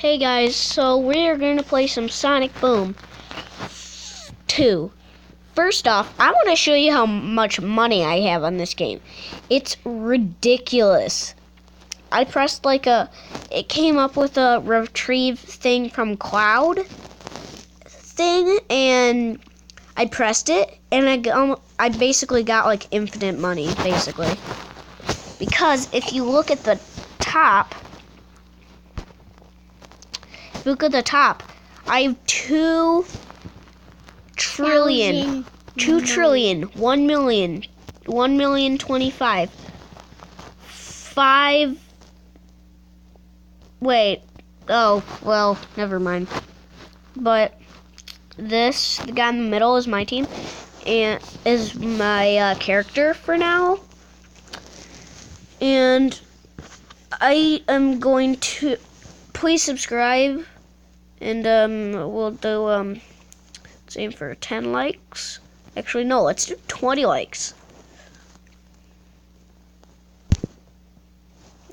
Hey guys, so we're going to play some Sonic Boom 2. First off, I want to show you how much money I have on this game. It's ridiculous. I pressed it came up with a retrieve thing from Cloud thing, and I pressed it, and I basically got like infinite money, basically. Because if you look at the top, I have 2 trillion, 2 trillion, 1 million, 1,000,025, 5. Wait, oh, well, never mind. But the guy in the middle is my team, and is my character for now. And I am going to, please subscribe, and we'll do, let's aim for 10 likes. Actually, no, let's do 20 likes.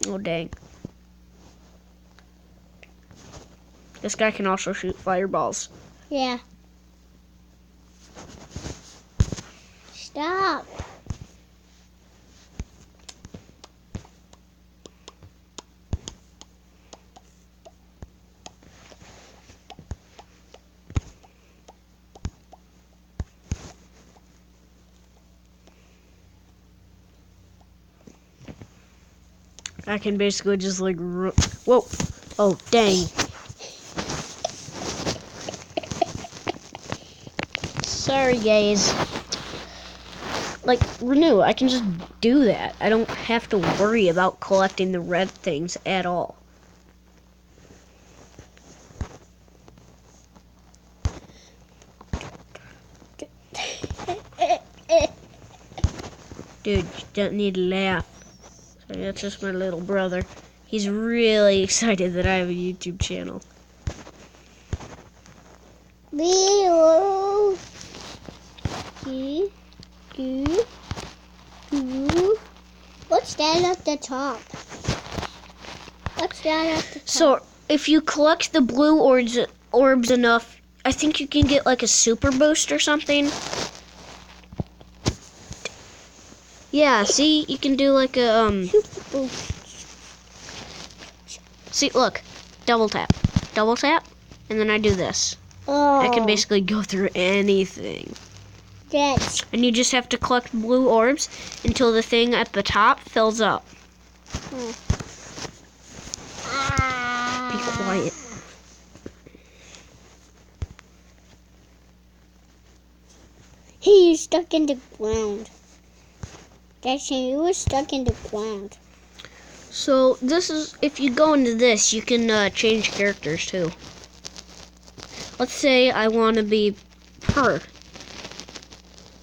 Oh, dang. This guy can also shoot fireballs. Yeah. Stop. I can basically just like, whoa, oh dang. Sorry guys. Like, Renew, I can just do that. I don't have to worry about collecting the red things at all. Dude, you don't need to laugh. Sorry, that's just my little brother. He's really excited that I have a YouTube channel. Leo. What's that at the top? What's that at the top? So, if you collect the blue orbs enough, I think you can get like a super boost or something. Yeah, see, you can do like a Super boost. See, look, double tap, and then I do this. Oh. I can basically go through anything. That's. And you just have to collect blue orbs until the thing at the top fills up. Be quiet. He's stuck in the ground. He was stuck in the ground. So this is, if you go into this, you can change characters too. Let's say I want to be Purr.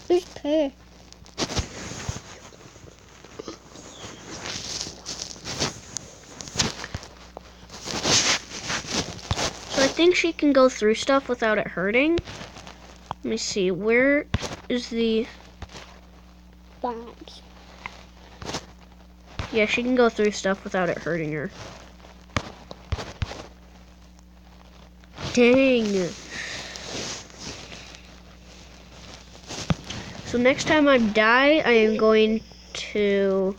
Who's Purr? So I think she can go through stuff without it hurting. Let me see, where is the Bombs. Yeah, she can go through stuff without it hurting her. Dang. So next time I die, I am going to...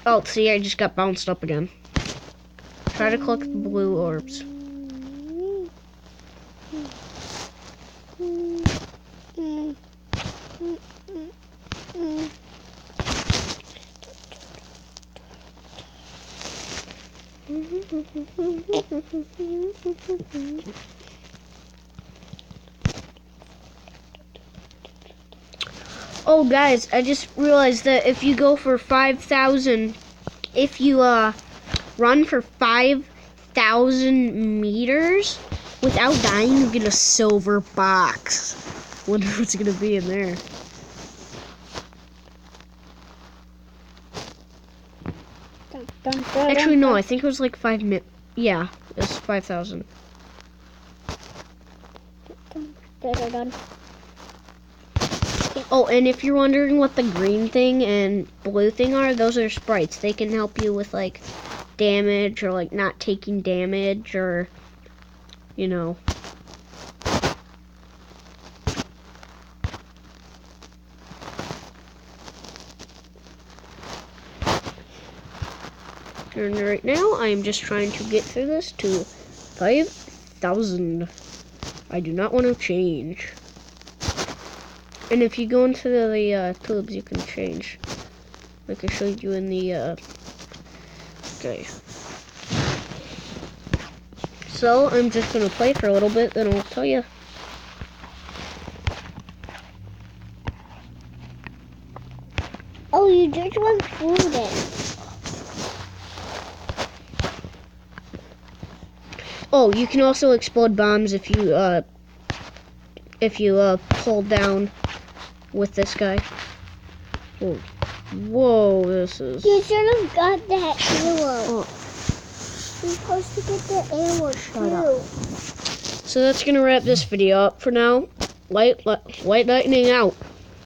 Oh, see, I just got bounced up again. Try to collect the blue orbs. Oh guys, I just realized that if you go for 5,000, if you run for 5,000 meters without dying, you get a silver box. Wonder what's gonna be in there. Actually, no, I think it was like 5 yeah, it was 5,000. Oh, and if you're wondering what the green thing and blue thing are, those are sprites. They can help you with like damage or like not taking damage or, you know. And right now, I am just trying to get through this to 5,000. I do not want to change. And if you go into the tubes, you can change. Like I showed you in the, okay. So, I'm just going to play for a little bit, then I'll tell you. Oh, you just went through it. Oh, you can also explode bombs if you pull down with this guy. Whoa, whoa, this is... You should have got that arrow. Oh. You're supposed to get the arrow too. up. So that's gonna wrap this video up for now. White Lightning out.